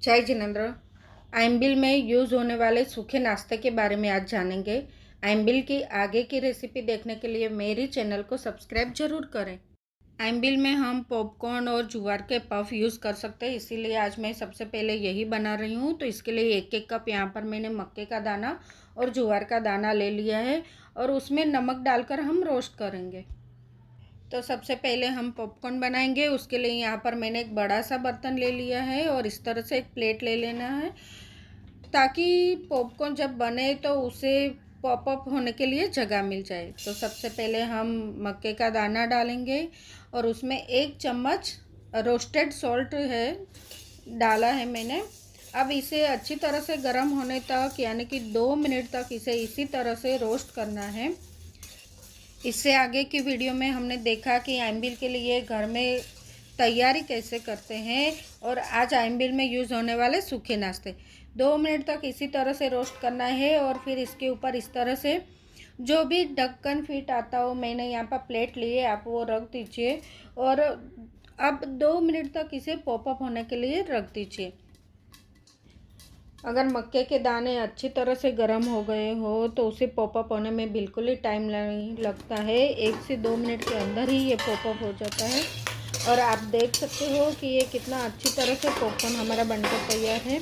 जय जिनेंद्र। आइमबिल में यूज़ होने वाले सूखे नाश्ते के बारे में आज जानेंगे। आइमबिल की आगे की रेसिपी देखने के लिए मेरी चैनल को सब्सक्राइब जरूर करें। आइमबिल में हम पॉपकॉर्न और ज्वार के पफ यूज़ कर सकते हैं, इसीलिए आज मैं सबसे पहले यही बना रही हूँ। तो इसके लिए एक एक कप यहाँ पर मैंने मक्के का दाना और ज्वार का दाना ले लिया है और उसमें नमक डालकर हम रोस्ट करेंगे। तो सबसे पहले हम पॉपकॉर्न बनाएंगे। उसके लिए यहाँ पर मैंने एक बड़ा सा बर्तन ले लिया है और इस तरह से एक प्लेट ले लेना है ताकि पॉपकॉर्न जब बने तो उसे पॉप अप होने के लिए जगह मिल जाए। तो सबसे पहले हम मक्के का दाना डालेंगे और उसमें 1 चम्मच रोस्टेड सॉल्ट है डाला है मैंने। अब इसे अच्छी तरह से गर्म होने तक यानी कि 2 मिनट तक इसे इसी तरह से रोस्ट करना है। इससे आगे की वीडियो में हमने देखा कि आइमबिल के लिए घर में तैयारी कैसे करते हैं और आज आइमबिल में यूज़ होने वाले सूखे नाश्ते। 2 मिनट तक इसी तरह से रोस्ट करना है और फिर इसके ऊपर इस तरह से जो भी ढक्कन फिट आता हो, मैंने यहाँ पर प्लेट लिए, आप वो रख दीजिए और अब 2 मिनट तक इसे पॉपअप होने के लिए रख दीजिए। अगर मक्के के दाने अच्छी तरह से गर्म हो गए हो तो उसे पॉपअप होने में बिल्कुल ही टाइम नहीं लगता है। 1 से 2 मिनट के अंदर ही ये पॉपअप हो जाता है और आप देख सकते हो कि ये कितना अच्छी तरह से पॉपकॉर्न हमारा बनकर तैयार है।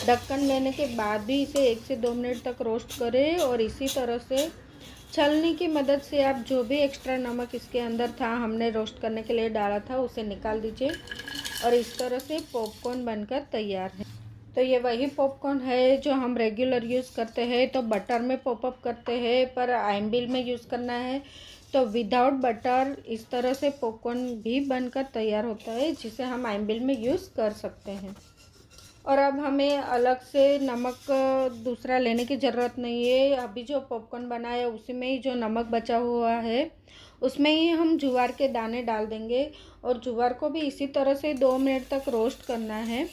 ढक्कन लेने के बाद भी इसे 1 से 2 मिनट तक रोस्ट करें और इसी तरह से छलनी की मदद से आप जो भी एक्स्ट्रा नमक इसके अंदर था, हमने रोस्ट करने के लिए डाला था, उसे निकाल दीजिए और इस तरह से पॉपकॉर्न बनकर तैयार है। तो ये वही पॉपकॉर्न है जो हम रेगुलर यूज़ करते हैं। तो बटर में पॉपअप करते हैं, पर आइमबिल में यूज़ करना है तो विदाउट बटर इस तरह से पॉपकॉर्न भी बनकर तैयार होता है, जिसे हम आइमबिल में यूज़ कर सकते हैं। और अब हमें अलग से नमक दूसरा लेने की ज़रूरत नहीं है। अभी जो पॉपकॉर्न बनाया उसी में ही जो नमक बचा हुआ है उसमें ही हम ज्वार के दाने डाल देंगे और ज्वार को भी इसी तरह से 2 मिनट तक रोस्ट करना है।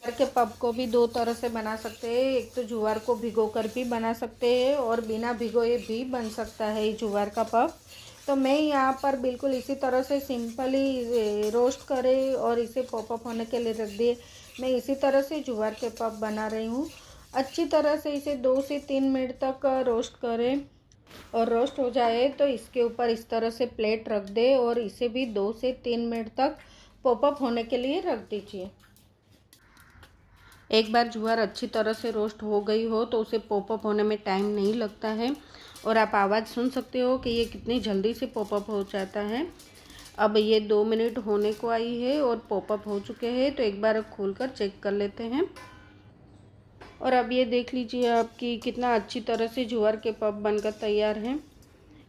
ज्वार के पफ को भी 2 तरह से बना सकते हैं। एक तो ज्वार को भिगोकर भी बना सकते हैं और बिना भिगोए भी बन सकता है ज्वार का पफ। तो मैं यहाँ पर बिल्कुल इसी तरह से सिंपली रोस्ट करे और इसे पॉपअप होने के लिए रख दिए। मैं इसी तरह से ज्वार के पफ बना रही हूँ। अच्छी तरह से इसे 2 से 3 मिनट तक रोस्ट करें और रोस्ट हो जाए तो इसके ऊपर इस तरह से प्लेट रख दे और इसे भी 2 से 3 मिनट तक पॉपअप होने के लिए रख दीजिए। एक बार ज्वार अच्छी तरह से रोस्ट हो गई हो तो उसे पॉपअप होने में टाइम नहीं लगता है और आप आवाज़ सुन सकते हो कि ये कितनी जल्दी से पॉपअप हो जाता है। अब ये 2 मिनट होने को आई है और पॉपअप हो चुके हैं, तो एक बार खोलकर चेक कर लेते हैं। और अब ये देख लीजिए आपकी कितना अच्छी तरह से ज्वार के पफ बनकर तैयार हैं।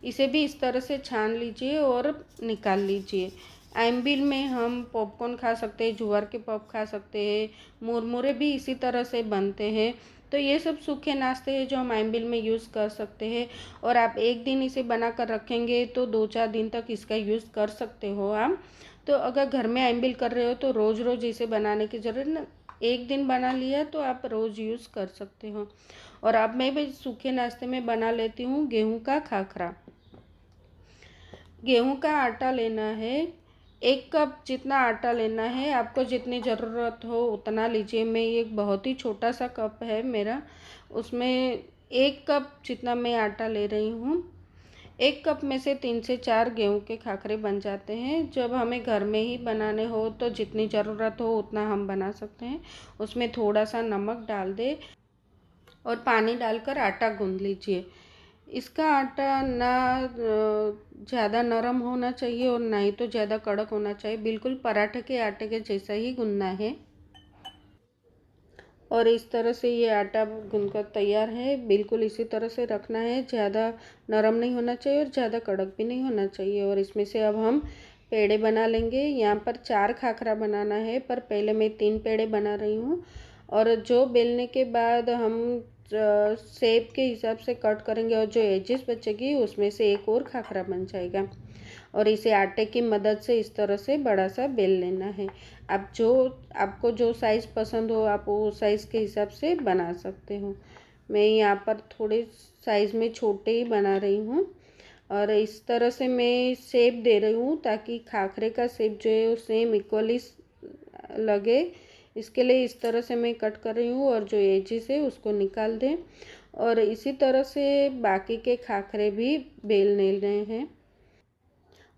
इसे भी इस तरह से छान लीजिए और निकाल लीजिए। आइमबिल में हम पॉपकॉर्न खा सकते हैं, ज्वार के पफ खा सकते हैं, मुरमुरे भी इसी तरह से बनते हैं। तो ये सब सूखे नाश्ते हैं जो हम आइमबिल में यूज़ कर सकते हैं और आप एक दिन इसे बना कर रखेंगे तो 2-4 दिन तक इसका यूज़ कर सकते हो आप। तो अगर घर में आइमबिल कर रहे हो तो रोज़ रोज़ इसे बनाने की ज़रूरत ना, एक दिन बना लिया तो आप रोज़ यूज़ कर सकते हो। और अब मैं भी सूखे नाश्ते में बना लेती हूँ गेहूँ का खाखरा। गेहूं का आटा लेना है। 1 कप जितना आटा लेना है, आपको जितनी ज़रूरत हो उतना लीजिए। मैं एक बहुत ही छोटा सा कप है मेरा, उसमें 1 कप जितना मैं आटा ले रही हूँ। 1 कप में से 3 से 4 गेहूं के खाखरे बन जाते हैं। जब हमें घर में ही बनाने हो तो जितनी ज़रूरत हो उतना हम बना सकते हैं। उसमें थोड़ा सा नमक डाल दे और पानी डालकर आटा गूंद लीजिए। इसका आटा ना ज़्यादा नरम होना चाहिए और ना ही तो ज़्यादा कड़क होना चाहिए, बिल्कुल पराठे के आटे के जैसा ही गूंदना है। और इस तरह से ये आटा गूंदकर तैयार है। बिल्कुल इसी तरह से रखना है, ज़्यादा नरम नहीं होना चाहिए और ज़्यादा कड़क भी नहीं होना चाहिए। और इसमें से अब हम पेड़े बना लेंगे। यहाँ पर 4 खाखरा बनाना है, पर पहले मैं 3 पेड़े बना रही हूँ। और जो बेलने के बाद हम शेप के हिसाब से कट करेंगे और जो एजेस बचेगी उसमें से एक और खाखरा बन जाएगा। और इसे आटे की मदद से इस तरह से बड़ा सा बेल लेना है। आप जो आपको जो साइज़ पसंद हो आप वो साइज़ के हिसाब से बना सकते हो। मैं यहाँ पर थोड़े साइज़ में छोटे ही बना रही हूँ और इस तरह से मैं शेप दे रही हूँ ताकि खाखरे का शेप जो है वो सेम इक्वली लगे। इसके लिए इस तरह से मैं कट कर रही हूँ और जो एजिस है उसको निकाल दें। और इसी तरह से बाकी के खाखरे भी बेल लेने हैं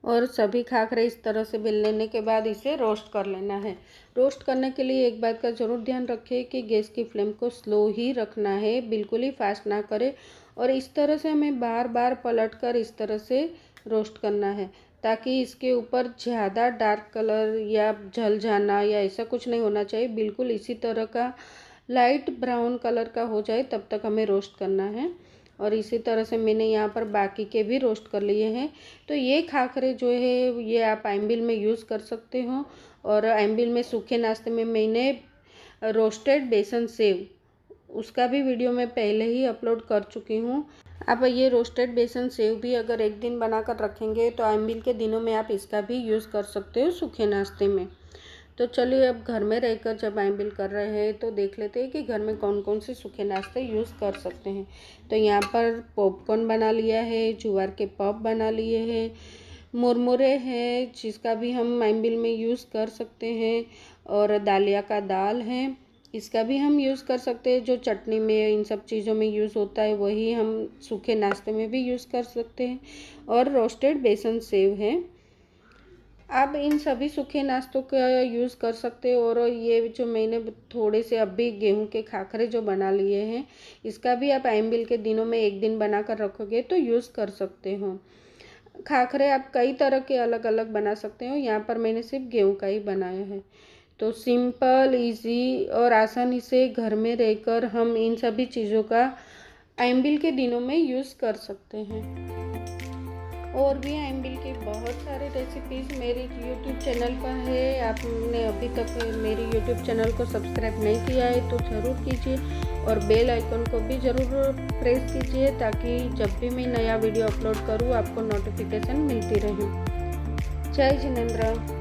और सभी खाखरे इस तरह से बेल लेने के बाद इसे रोस्ट कर लेना है। रोस्ट करने के लिए एक बात का ज़रूर ध्यान रखें कि गैस की फ्लेम को स्लो ही रखना है, बिल्कुल ही फास्ट ना करें। और इस तरह से हमें बार बार पलटकर इस तरह से रोस्ट करना है ताकि इसके ऊपर ज़्यादा डार्क कलर या जल जाना या ऐसा कुछ नहीं होना चाहिए। बिल्कुल इसी तरह का लाइट ब्राउन कलर का हो जाए तब तक हमें रोस्ट करना है। और इसी तरह से मैंने यहाँ पर बाकी के भी रोस्ट कर लिए हैं। तो ये खाखरे जो है ये आप आइमबिल में यूज़ कर सकते हो। और आइमबिल में सूखे नाश्ते में मैंने रोस्टेड बेसन सेव, उसका भी वीडियो मैं पहले ही अपलोड कर चुकी हूँ। आप ये रोस्टेड बेसन सेव भी अगर एक दिन बनाकर रखेंगे तो आइमबिल के दिनों में आप इसका भी यूज़ कर सकते हो सूखे नाश्ते में। तो चलिए अब घर में रहकर जब आइमबिल कर रहे हैं तो देख लेते हैं कि घर में कौन कौन से सूखे नाश्ते यूज़ कर सकते हैं। तो यहाँ पर पॉपकॉर्न बना लिया है, ज्वार के पफ बना लिए हैं, मुरमुरे हैं जिसका भी हम आइमबिल में यूज़ कर सकते हैं, और दालिया का दाल है, इसका भी हम यूज़ कर सकते हैं। जो चटनी में इन सब चीज़ों में यूज़ होता है वही हम सूखे नाश्ते में भी यूज़ कर सकते हैं। और रोस्टेड बेसन सेव है। आप इन सभी सूखे नाश्तों का यूज़ कर सकते हो। और ये जो मैंने थोड़े से अभी गेहूं के खाखरे जो बना लिए हैं इसका भी आप आइमबिल के दिनों में एक दिन बनाकर रखोगे तो यूज़ कर सकते हो। खाखरे आप कई तरह के अलग अलग बना सकते हो, यहाँ पर मैंने सिर्फ गेहूं का ही बनाया है। तो सिंपल, इजी और आसानी से घर में रहकर हम इन सभी चीज़ों का आइमबिल के दिनों में यूज़ कर सकते हैं। और भी आइमबिल के बहुत सारे रेसिपीज़ मेरे यूट्यूब चैनल पर है। आपने अभी तक मेरे यूट्यूब चैनल को सब्सक्राइब नहीं किया है तो ज़रूर कीजिए और बेल आइकन को भी ज़रूर प्रेस कीजिए ताकि जब भी मैं नया वीडियो अपलोड करूँ आपको नोटिफिकेशन मिलती रहे। जय जिनेंद्र।